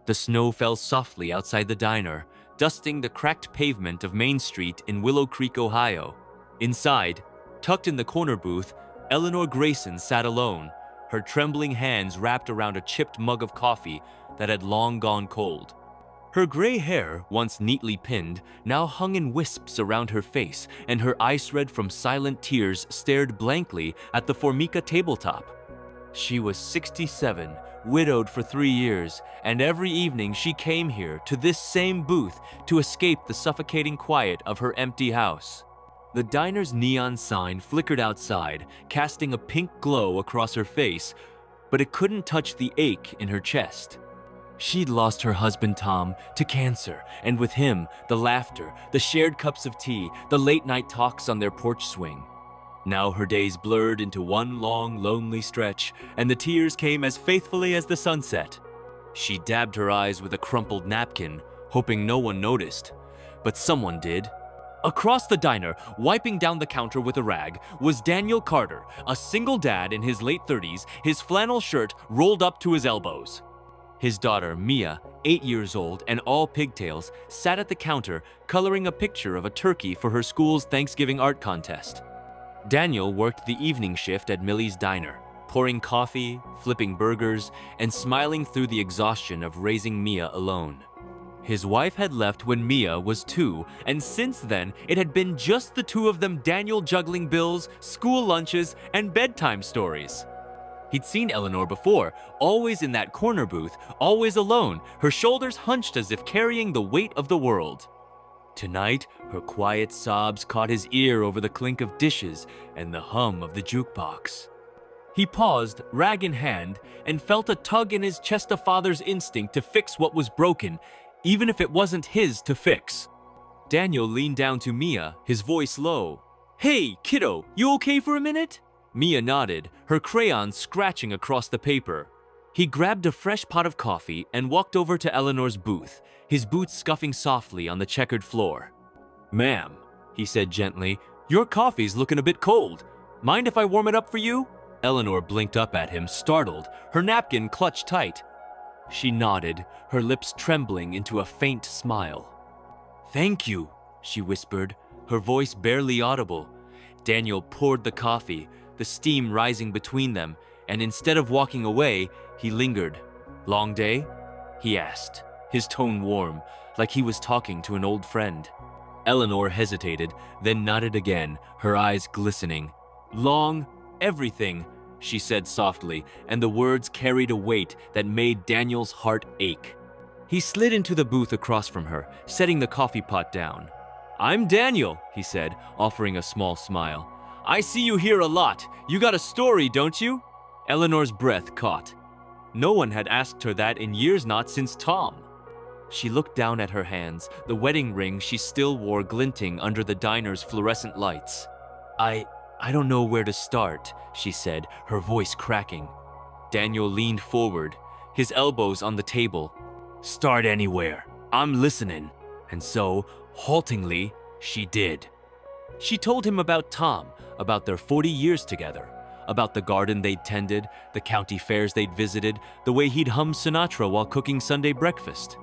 The snow fell softly outside the diner, dusting the cracked pavement of Main Street in Willow Creek, Ohio. Inside, tucked in the corner booth, Eleanor Grayson sat alone, her trembling hands wrapped around a chipped mug of coffee that had long gone cold. Her gray hair, once neatly pinned, now hung in wisps around her face, and her ice red from silent tears stared blankly at the Formica tabletop. She was 67, widowed for 3 years, and every evening she came here to this same booth to escape the suffocating quiet of her empty house. The diner's neon sign flickered outside, casting a pink glow across her face, but it couldn't touch the ache in her chest. She'd lost her husband Tom to cancer, and with him, the laughter, the shared cups of tea, the late-night talks on their porch swing. Now her days blurred into one long, lonely stretch, and the tears came as faithfully as the sunset. She dabbed her eyes with a crumpled napkin, hoping no one noticed. But someone did. Across the diner, wiping down the counter with a rag, was Daniel Carter, a single dad in his late 30s, his flannel shirt rolled up to his elbows. His daughter, Mia, 8 years old and all pigtails, sat at the counter coloring a picture of a turkey for her school's Thanksgiving art contest. Daniel worked the evening shift at Millie's diner, pouring coffee, flipping burgers, and smiling through the exhaustion of raising Mia alone. His wife had left when Mia was 2, and since then, it had been just the two of them, Daniel juggling bills, school lunches, and bedtime stories. He'd seen Eleanor before, always in that corner booth, always alone, her shoulders hunched as if carrying the weight of the world. Tonight, her quiet sobs caught his ear over the clink of dishes and the hum of the jukebox. He paused, rag in hand, and felt a tug in his chest, a father's instinct to fix what was broken, even if it wasn't his to fix. Daniel leaned down to Mia, his voice low. "Hey, kiddo, you okay for a minute?" Mia nodded, her crayon scratching across the paper. He grabbed a fresh pot of coffee and walked over to Eleanor's booth, his boots scuffing softly on the checkered floor. "Ma'am," he said gently, "your coffee's looking a bit cold. Mind if I warm it up for you?" Eleanor blinked up at him, startled, her napkin clutched tight. She nodded, her lips trembling into a faint smile. "Thank you," she whispered, her voice barely audible. Daniel poured the coffee, the steam rising between them, and instead of walking away, he lingered. "Long day?" he asked, his tone warm, like he was talking to an old friend. Eleanor hesitated, then nodded again, her eyes glistening. "Long, everything," she said softly, and the words carried a weight that made Daniel's heart ache. He slid into the booth across from her, setting the coffee pot down. "I'm Daniel," he said, offering a small smile. "I see you here a lot. You got a story, don't you?" Eleanor's breath caught. No one had asked her that in years, not since Tom. She looked down at her hands, the wedding ring she still wore glinting under the diner's fluorescent lights. I don't know where to start," she said, her voice cracking. Daniel leaned forward, his elbows on the table. "Start anywhere. I'm listening." And so, haltingly, she did. She told him about Tom, about their 40 years together, about the garden they'd tended, the county fairs they'd visited, the way he'd hum Sinatra while cooking Sunday breakfast.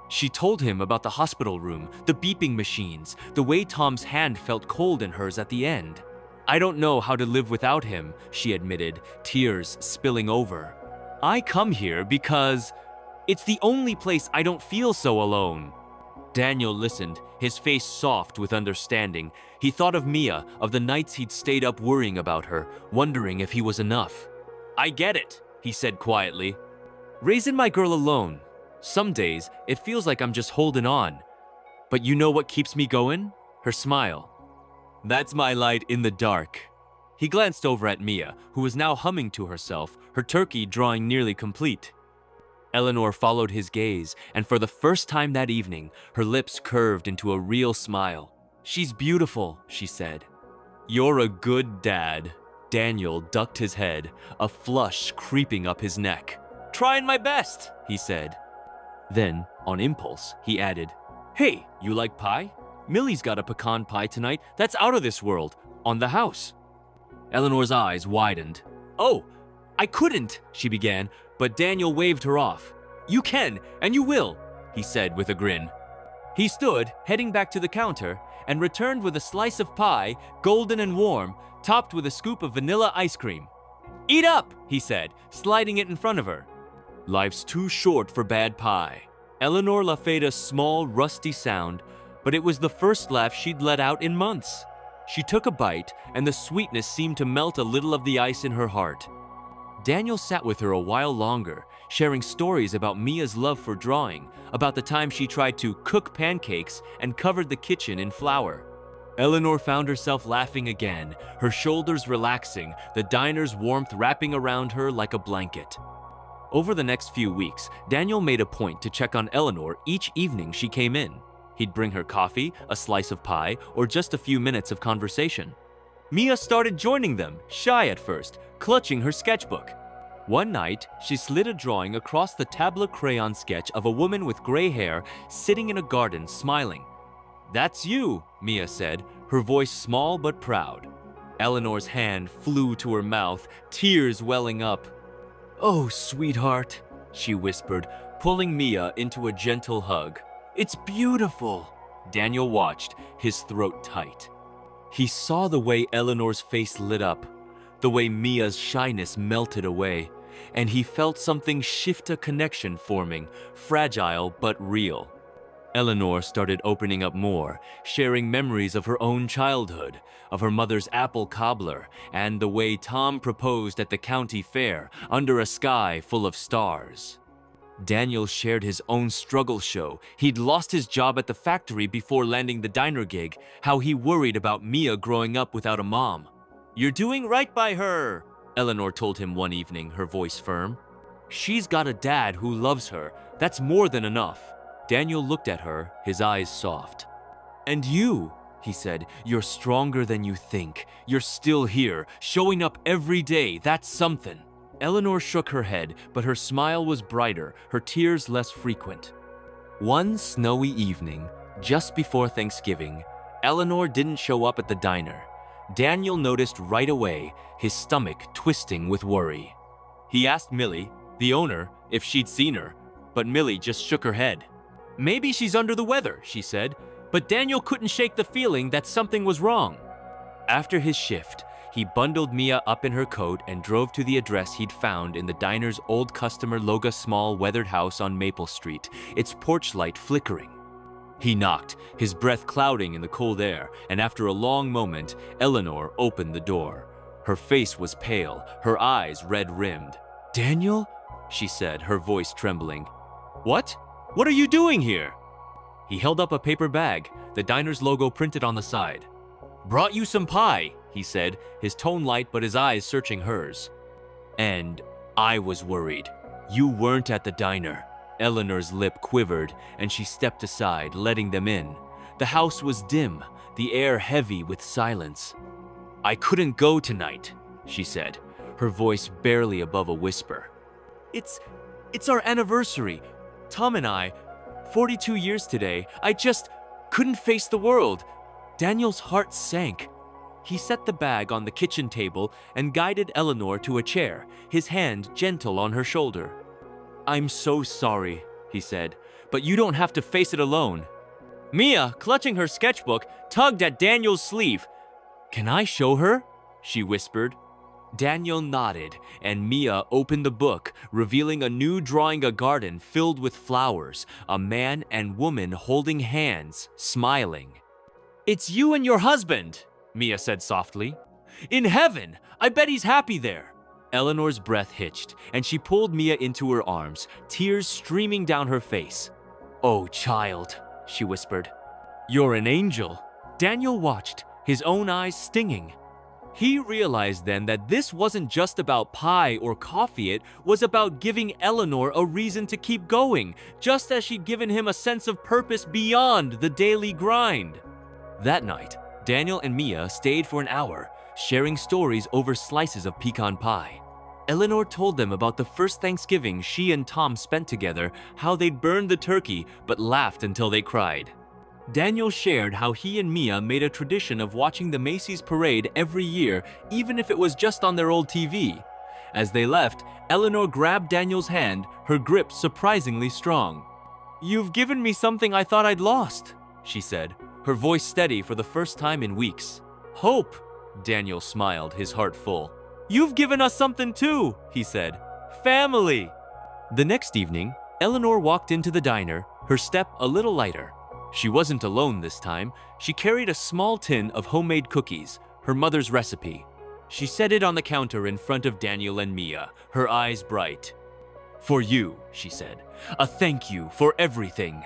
She told him about the hospital room, the beeping machines, the way Tom's hand felt cold in hers at the end. "I don't know how to live without him," she admitted, tears spilling over. "I come here because it's the only place I don't feel so alone." Daniel listened, his face soft with understanding. He thought of Mia, of the nights he'd stayed up worrying about her, wondering if he was enough. "I get it," he said quietly. "Raising my girl alone. Some days, it feels like I'm just holding on. But you know what keeps me going?" Her smile. "That's my light in the dark." He glanced over at Mia, who was now humming to herself, her turkey drawing nearly complete. Eleanor followed his gaze, and for the first time that evening, her lips curved into a real smile. "She's beautiful," she said. "You're a good dad." Daniel ducked his head, a flush creeping up his neck. "Trying my best," he said. Then, on impulse, he added, "Hey, you like pie? Millie's got a pecan pie tonight that's out of this world, on the house." Eleanor's eyes widened. "Oh, I couldn't," she began, but Daniel waved her off. You can, and you will, he said with a grin. He stood, heading back to the counter, and returned with a slice of pie, golden and warm, topped with a scoop of vanilla ice cream. Eat up, he said, sliding it in front of her. Life's too short for bad pie. Eleanor laughed a small, rusty sound, but it was the first laugh she'd let out in months. She took a bite, and the sweetness seemed to melt a little of the ice in her heart. Daniel sat with her a while longer, sharing stories about Mia's love for drawing, about the time she tried to cook pancakes and covered the kitchen in flour. Eleanor found herself laughing again, her shoulders relaxing, the diner's warmth wrapping around her like a blanket. Over the next few weeks, Daniel made a point to check on Eleanor each evening she came in. He'd bring her coffee, a slice of pie, or just a few minutes of conversation. Mia started joining them, shy at first, clutching her sketchbook. One night, she slid a drawing across the tablet crayon sketch of a woman with gray hair sitting in a garden, smiling. "That's you," Mia said, her voice small but proud. Eleanor's hand flew to her mouth, tears welling up. "Oh, sweetheart," she whispered, pulling Mia into a gentle hug. "It's beautiful." Daniel watched, his throat tight. He saw the way Eleanor's face lit up, the way Mia's shyness melted away, and he felt something shift, a connection forming, fragile but real. Eleanor started opening up more, sharing memories of her own childhood, of her mother's apple cobbler, and the way Tom proposed at the county fair under a sky full of stars. Daniel shared his own struggle show. He'd lost his job at the factory before landing the diner gig, how he worried about Mia growing up without a mom. "You're doing right by her," Eleanor told him one evening, her voice firm. "She's got a dad who loves her. That's more than enough." Daniel looked at her, his eyes soft. "And you," he said, "you're stronger than you think. You're still here, showing up every day. That's something." Eleanor shook her head, but her smile was brighter, her tears less frequent. One snowy evening, just before Thanksgiving, Eleanor didn't show up at the diner. Daniel noticed right away, his stomach twisting with worry. He asked Millie, the owner, if she'd seen her, but Millie just shook her head. "Maybe she's under the weather," she said, but Daniel couldn't shake the feeling that something was wrong. After his shift, he bundled Mia up in her coat and drove to the address he'd found in the diner's old customer Loga small weathered house on Maple Street, its porch light flickering. He knocked, his breath clouding in the cold air, and after a long moment, Eleanor opened the door. Her face was pale, her eyes red-rimmed. "Daniel?" she said, her voice trembling. "What? What are you doing here?" He held up a paper bag, the diner's logo printed on the side. "Brought you some pie," he said, his tone light but his eyes searching hers. "And I was worried. You weren't at the diner." Eleanor's lip quivered, and she stepped aside, letting them in. The house was dim, the air heavy with silence. "I couldn't go tonight," she said, her voice barely above a whisper. It's our anniversary. Tom and I, 42 years today. I just couldn't face the world." Daniel's heart sank. He set the bag on the kitchen table and guided Eleanor to a chair, his hand gentle on her shoulder. "I'm so sorry," he said, "but you don't have to face it alone." Mia, clutching her sketchbook, tugged at Daniel's sleeve. "Can I show her?" she whispered. Daniel nodded, and Mia opened the book, revealing a new drawing, a garden filled with flowers, a man and woman holding hands, smiling. "It's you and your husband," Mia said softly. "In heaven! I bet he's happy there." Eleanor's breath hitched, and she pulled Mia into her arms, tears streaming down her face. "Oh, child," she whispered. "You're an angel." Daniel watched, his own eyes stinging. He realized then that this wasn't just about pie or coffee, it was about giving Eleanor a reason to keep going, just as she'd given him a sense of purpose beyond the daily grind. That night, Daniel and Mia stayed for an hour, sharing stories over slices of pecan pie. Eleanor told them about the first Thanksgiving she and Tom spent together, how they'd burned the turkey but laughed until they cried. Daniel shared how he and Mia made a tradition of watching the Macy's parade every year, even if it was just on their old TV. As they left, Eleanor grabbed Daniel's hand, her grip surprisingly strong. "You've given me something I thought I'd lost," she said, her voice steady for the first time in weeks. "Hope," Daniel smiled, his heart full. "You've given us something too," he said. "Family." The next evening, Eleanor walked into the diner, her step a little lighter. She wasn't alone this time. She carried a small tin of homemade cookies, her mother's recipe. She set it on the counter in front of Daniel and Mia, her eyes bright. "For you," she said. "A thank you for everything."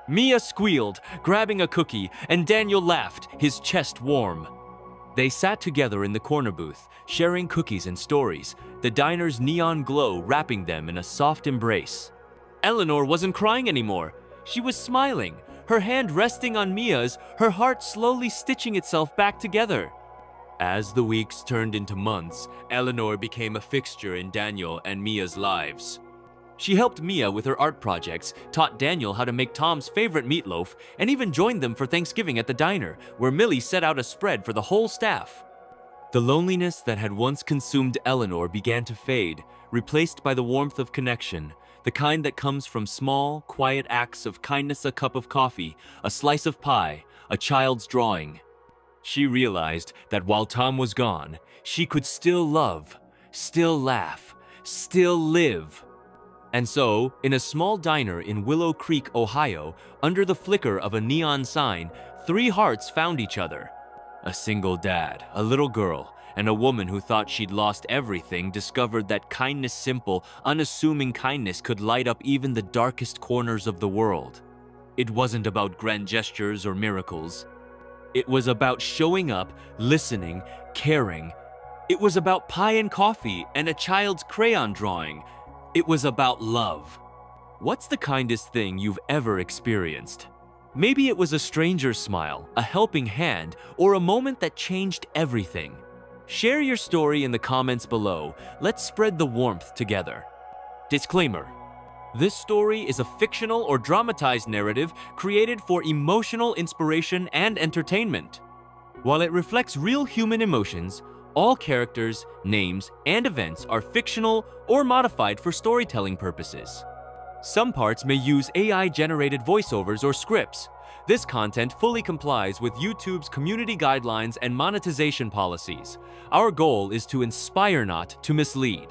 Mia squealed, grabbing a cookie, and Daniel laughed, his chest warm. They sat together in the corner booth, sharing cookies and stories, the diner's neon glow wrapping them in a soft embrace. Eleanor wasn't crying anymore. She was smiling, her hand resting on Mia's, her heart slowly stitching itself back together. As the weeks turned into months, Eleanor became a fixture in Daniel and Mia's lives. She helped Mia with her art projects, taught Daniel how to make Tom's favorite meatloaf, and even joined them for Thanksgiving at the diner, where Millie set out a spread for the whole staff. The loneliness that had once consumed Eleanor began to fade, replaced by the warmth of connection, the kind that comes from small, quiet acts of kindness: a cup of coffee, a slice of pie, a child's drawing. She realized that while Tom was gone, she could still love, still laugh, still live. And so, in a small diner in Willow Creek, Ohio, under the flicker of a neon sign, 3 hearts found each other. A single dad, a little girl, and a woman who thought she'd lost everything discovered that kindness, simple, unassuming kindness, could light up even the darkest corners of the world. It wasn't about grand gestures or miracles. It was about showing up, listening, caring. It was about pie and coffee and a child's crayon drawing. It was about love. What's the kindest thing you've ever experienced? Maybe it was a stranger's smile, a helping hand, or a moment that changed everything. Share your story in the comments below. Let's spread the warmth together. Disclaimer: this story is a fictional or dramatized narrative created for emotional inspiration and entertainment. While it reflects real human emotions, all characters, names, and events are fictional or modified for storytelling purposes. Some parts may use AI-generated voiceovers or scripts. This content fully complies with YouTube's community guidelines and monetization policies. Our goal is to inspire, not to mislead.